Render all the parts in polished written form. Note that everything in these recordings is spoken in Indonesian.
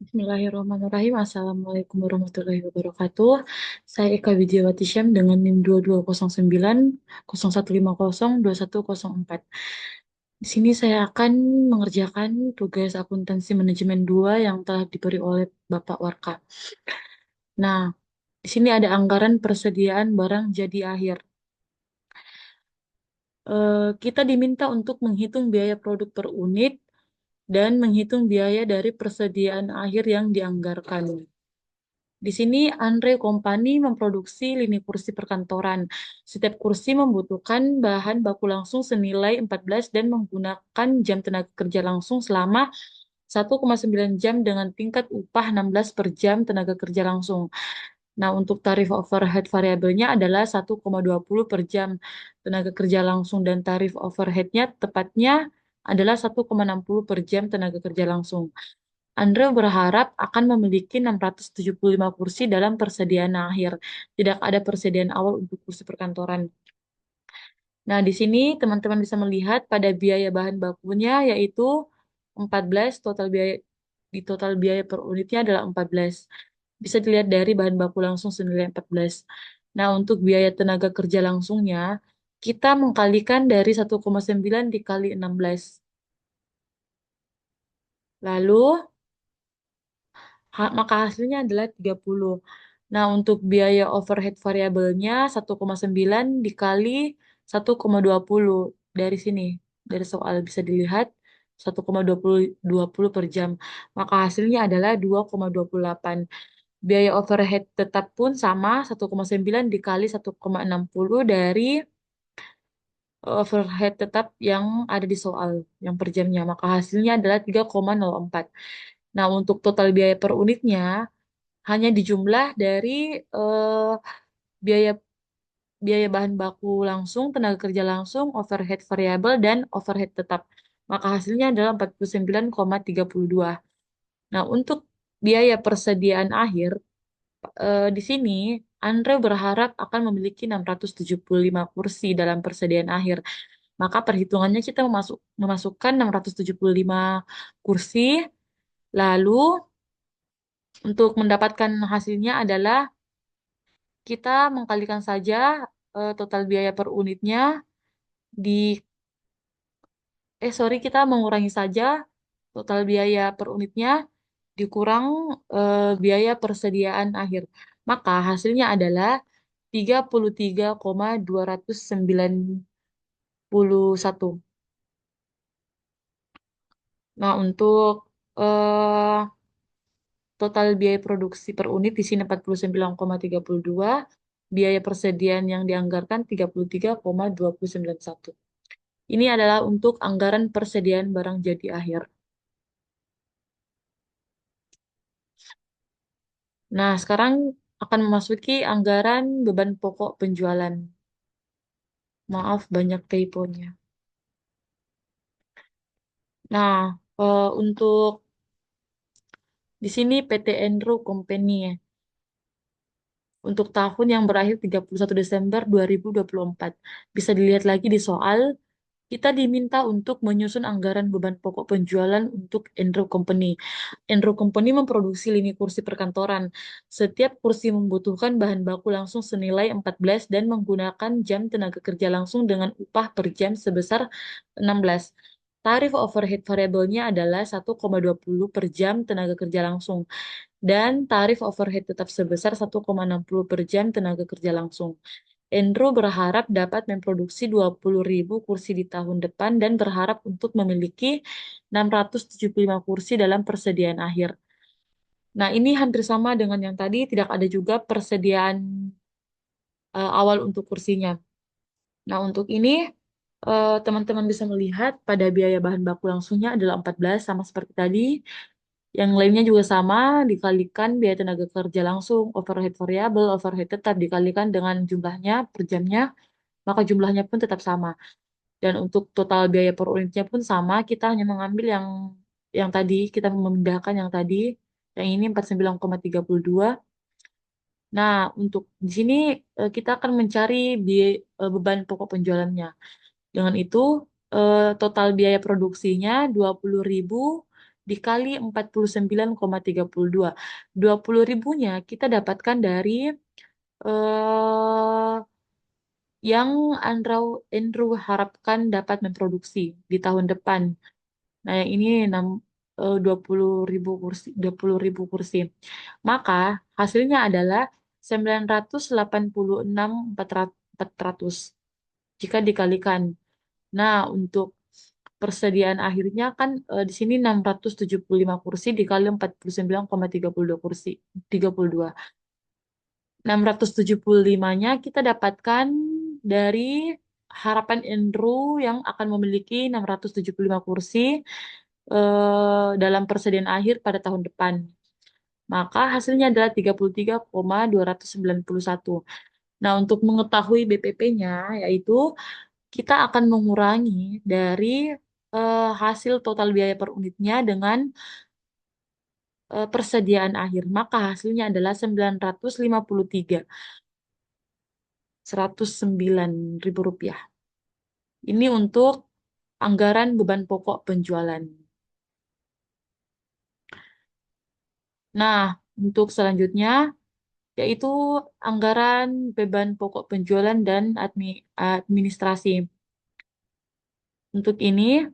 Bismillahirrahmanirrahim. Assalamualaikum warahmatullahi wabarakatuh. Saya Eka Widiawati Syam dengan NIM 2209 0150 2104. Di sini saya akan mengerjakan tugas akuntansi manajemen 2 yang telah diberi oleh Bapak Warka. Nah, di sini ada anggaran persediaan barang jadi akhir. Kita diminta untuk menghitung biaya produk per unit dan menghitung biaya dari persediaan akhir yang dianggarkan. Di sini Andre Company memproduksi lini kursi perkantoran. Setiap kursi membutuhkan bahan baku langsung senilai 14 dan menggunakan jam tenaga kerja langsung selama 1,9 jam dengan tingkat upah 16 per jam tenaga kerja langsung. Nah, untuk tarif overhead variabelnya adalah 1,20 per jam tenaga kerja langsung dan tarif overheadnya tepatnya adalah 1,60 per jam tenaga kerja langsung. Andre berharap akan memiliki 675 kursi dalam persediaan akhir. Tidak ada persediaan awal untuk kursi perkantoran. Nah, di sini teman-teman bisa melihat pada biaya bahan bakunya yaitu 14, total biaya per unitnya adalah 14. Bisa dilihat dari bahan baku langsung senilai 14. Nah, untuk biaya tenaga kerja langsungnya, kita mengkalikan dari 1,9 dikali 16. Lalu maka hasilnya adalah 30. Nah, untuk biaya overhead variabelnya 1,9 dikali 1,20 dari sini. Dari soal bisa dilihat 1,20 per jam. Maka hasilnya adalah 2,28. Biaya overhead tetap pun sama 1,9 dikali 1,60 dari overhead tetap yang ada di soal yang per jamnya. Maka hasilnya adalah 3,04. Nah, untuk total biaya per unitnya hanya dijumlah dari eh, biaya biaya bahan baku langsung, tenaga kerja langsung, overhead variabel, dan overhead tetap. Maka hasilnya adalah 49,32. Nah, untuk biaya persediaan akhir, di sini Andre berharap akan memiliki 675 kursi dalam persediaan akhir. Maka perhitungannya kita memasukkan 675 kursi, lalu untuk mendapatkan hasilnya adalah kita mengkalikan saja total biaya per unitnya di kita mengurangi saja total biaya per unitnya dikurang biaya persediaan akhir. Maka hasilnya adalah 33,291. Nah, untuk eh, total biaya produksi per unit di sini 49,32, biaya persediaan yang dianggarkan 33,291. Ini adalah untuk anggaran persediaan barang jadi akhir. Nah, sekarang akan memasuki anggaran beban pokok penjualan. Maaf, banyak typonya. Nah, untuk di sini PT Enro Company ya, untuk tahun yang berakhir 31 Desember 2024. Bisa dilihat lagi di soal. Kita diminta untuk menyusun anggaran beban pokok penjualan untuk Enro Company. Enro Company memproduksi lini kursi perkantoran. Setiap kursi membutuhkan bahan baku langsung senilai 14 dan menggunakan jam tenaga kerja langsung dengan upah per jam sebesar 16. Tarif overhead variabelnya adalah 1,20 per jam tenaga kerja langsung dan tarif overhead tetap sebesar 1,60 per jam tenaga kerja langsung. Enro berharap dapat memproduksi 20.000 kursi di tahun depan dan berharap untuk memiliki 675 kursi dalam persediaan akhir. Nah, ini hampir sama dengan yang tadi, tidak ada juga persediaan awal untuk kursinya. Nah, untuk ini teman-teman bisa melihat pada biaya bahan baku langsungnya adalah 14 sama seperti tadi. Yang lainnya juga sama, dikalikan biaya tenaga kerja langsung, overhead variabel, overhead tetap dikalikan dengan jumlahnya per jamnya, maka jumlahnya pun tetap sama. Dan untuk total biaya per unitnya pun sama, kita hanya mengambil yang tadi, kita memindahkan yang ini 49,32. Nah, untuk di sini kita akan mencari beban pokok penjualannya. Dengan itu, total biaya produksinya 20.000 dikali 49,32. 20 ribunya kita dapatkan dari eh, yang Andrew harapkan dapat memproduksi di tahun depan. Nah, yang ini 20 ribu kursi, 20 ribu kursi. Maka hasilnya adalah 986.400 jika dikalikan. Nah, untuk persediaan akhirnya kan di sini 675 kursi dikali 49,32 kursi. 32. 675-nya kita dapatkan dari harapan Andrew yang akan memiliki 675 kursi dalam persediaan akhir pada tahun depan. Maka hasilnya adalah 33,291. Nah, untuk mengetahui BPP-nya, yaitu kita akan mengurangi dari hasil total biaya per unitnya dengan persediaan akhir. Maka hasilnya adalah 953.109 ribu rupiah. Ini untuk anggaran beban pokok penjualan. Nah, untuk selanjutnya yaitu anggaran beban pokok penjualan dan administrasi. Untuk ini,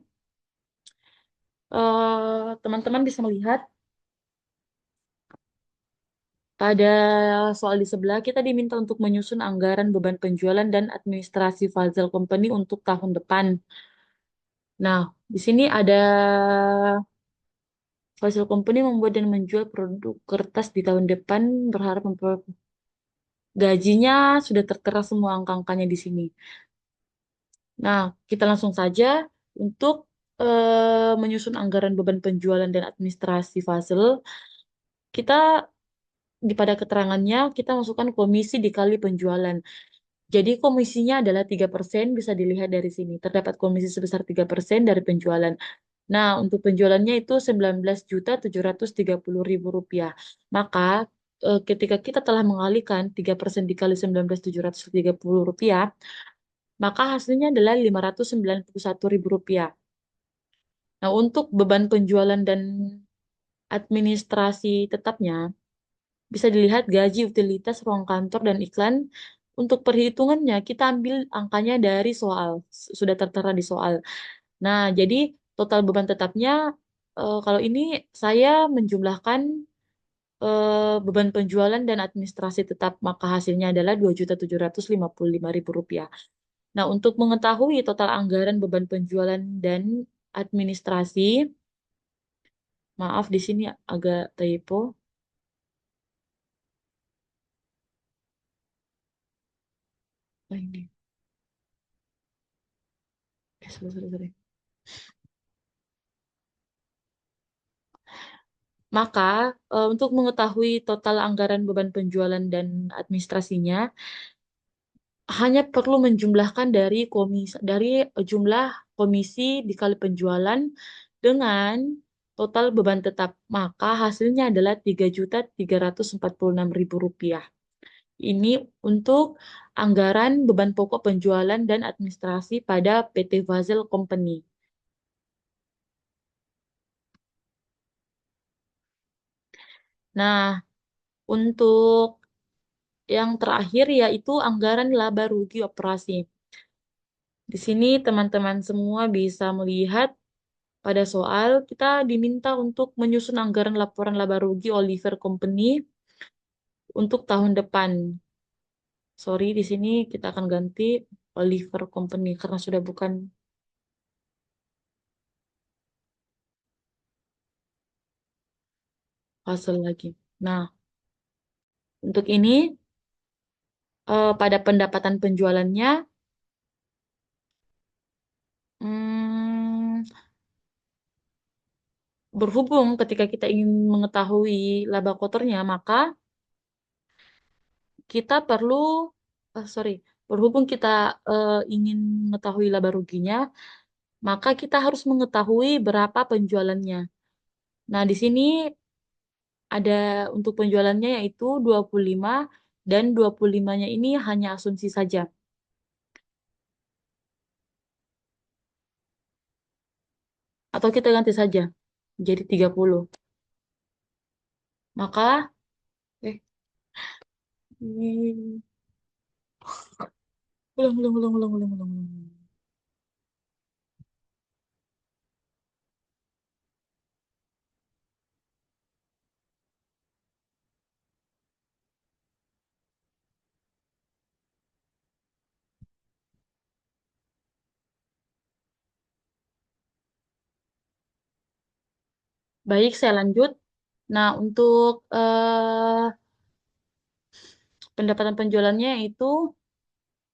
teman-teman bisa melihat pada soal di sebelah kita diminta untuk menyusun anggaran beban penjualan dan administrasi Fazel Company untuk tahun depan. Nah, di sini ada Fazel Company membuat dan menjual produk kertas di tahun depan berharap gajinya sudah tertera semua angka-angkanya di sini. Nah, kita langsung saja untuk menyusun anggaran beban penjualan dan administrasi Fazel. Kita pada keterangannya kita masukkan komisi dikali penjualan. Jadi komisinya adalah 3%, bisa dilihat dari sini. Terdapat komisi sebesar 3% dari penjualan. Nah, untuk penjualannya itu 19.730.000 rupiah. Maka ketika kita telah mengalihkan 3% dikali 19.730 rupiah, maka hasilnya adalah 591.000 rupiah. Nah, untuk beban penjualan dan administrasi tetapnya, bisa dilihat gaji, utilitas, ruang kantor, dan iklan. Untuk perhitungannya, kita ambil angkanya dari soal. Sudah tertera di soal. Nah, jadi total beban tetapnya, kalau ini saya menjumlahkan beban penjualan dan administrasi tetap, maka hasilnya adalah 2.755.000 rupiah. Nah, untuk mengetahui total anggaran beban penjualan dan administrasi, maaf di sini agak typo. Oh, ini. Sorry, sorry, sorry. Maka, untuk mengetahui total anggaran beban penjualan dan administrasinya, hanya perlu menjumlahkan dari jumlah komisi dikali penjualan dengan total beban tetap. Maka hasilnya adalah 3.346.000 rupiah. Ini untuk anggaran beban pokok penjualan dan administrasi pada PT Vazel Company. Nah, untuk yang terakhir yaitu anggaran laba rugi operasi. Di sini teman-teman semua bisa melihat pada soal kita diminta untuk menyusun anggaran laporan laba rugi Oliver Company untuk tahun depan. Sorry, di sini kita akan ganti Oliver Company karena sudah bukan hasil lagi. Nah, untuk ini pada pendapatan penjualannya hmm, berhubung ketika kita ingin mengetahui laba kotornya, maka kita perlu, sorry, berhubung kita ingin mengetahui laba ruginya, maka kita harus mengetahui berapa penjualannya. Nah, di sini ada untuk penjualannya yaitu 25 dan 25-nya ini hanya asumsi saja. Atau kita ganti saja. jadi 30. Maka, eh, hmm, ulang, ulang, ulang, ulang, ulang, ulang, ulang. Baik, saya lanjut. Nah, untuk pendapatan penjualannya itu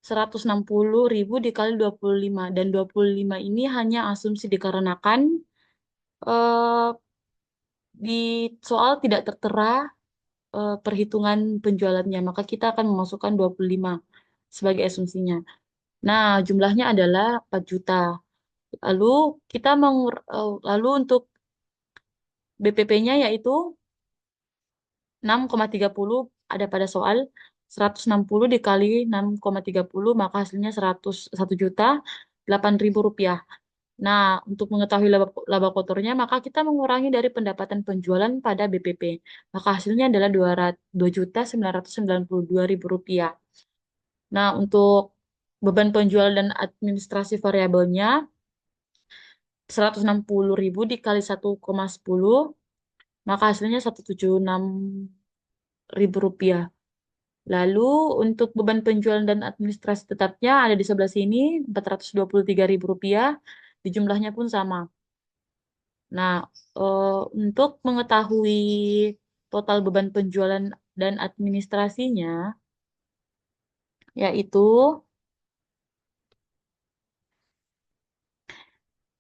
160.000 dikali 25. Dan 25 ini hanya asumsi dikarenakan eh, di soal tidak tertera perhitungan penjualannya. Maka kita akan memasukkan 25 sebagai asumsinya. Nah, jumlahnya adalah 4 juta. Lalu lalu untuk BPP-nya yaitu 6,30 ada pada soal 160 dikali 6,30 maka hasilnya 101.008.000 rupiah. Nah, untuk mengetahui laba, laba kotornya maka kita mengurangi dari pendapatan penjualan pada BPP. Maka hasilnya adalah 2.992.000 rupiah. Nah, untuk beban penjualan dan administrasi variabelnya 160.000 dikali 1,10 maka hasilnya 176.000 rupiah. Lalu untuk beban penjualan dan administrasi tetapnya ada di sebelah sini 423.000 rupiah. Di jumlahnya pun sama. Nah, untuk mengetahui total beban penjualan dan administrasinya, yaitu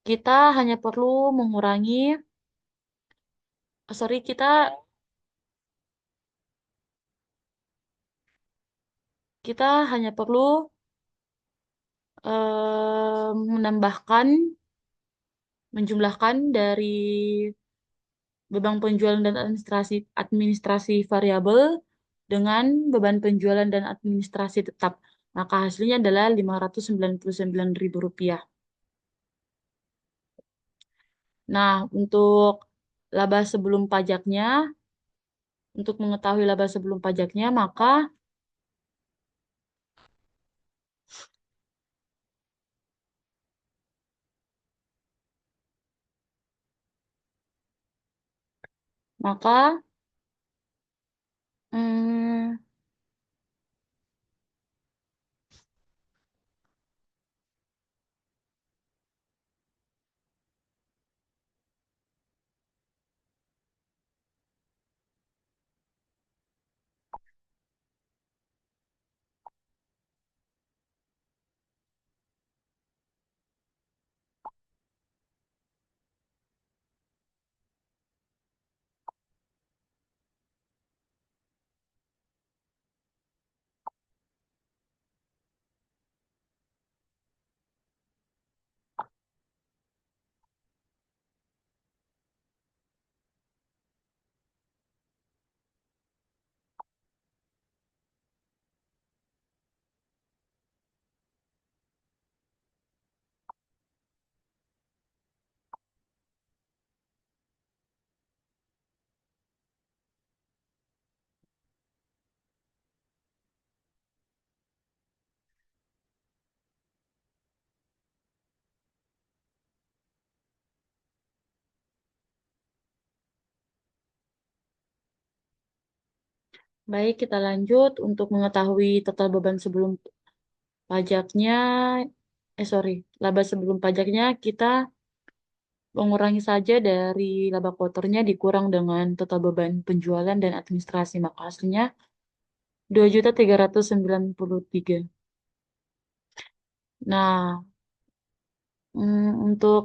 kita hanya perlu mengurangi, sorry, kita hanya perlu menambahkan, menjumlahkan dari beban penjualan dan administrasi variabel dengan beban penjualan dan administrasi tetap. Maka hasilnya adalah 599.000 rupiah. Nah, untuk laba sebelum pajaknya, untuk mengetahui laba sebelum pajaknya, maka, hmm, baik kita lanjut untuk mengetahui total beban sebelum pajaknya, sorry, laba sebelum pajaknya kita mengurangi saja dari laba kotornya dikurang dengan total beban penjualan dan administrasi. Maka hasilnya 2.393. Nah, untuk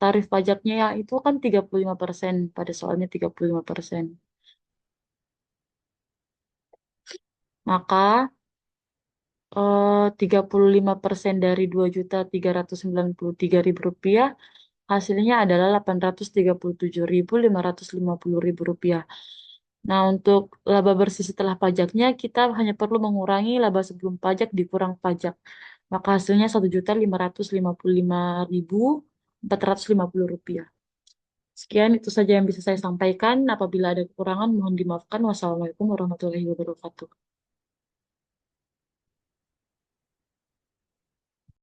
tarif pajaknya ya itu kan 35%, pada soalnya 35%. Maka 35% dari 2.393.000 rupiah hasilnya adalah 837.550.000 rupiah. Nah, untuk laba bersih setelah pajaknya, kita hanya perlu mengurangi laba sebelum pajak dikurang pajak. Maka hasilnya 1.555.450 rupiah. Sekian itu saja yang bisa saya sampaikan. Apabila ada kekurangan, mohon dimaafkan. Wassalamualaikum warahmatullahi wabarakatuh.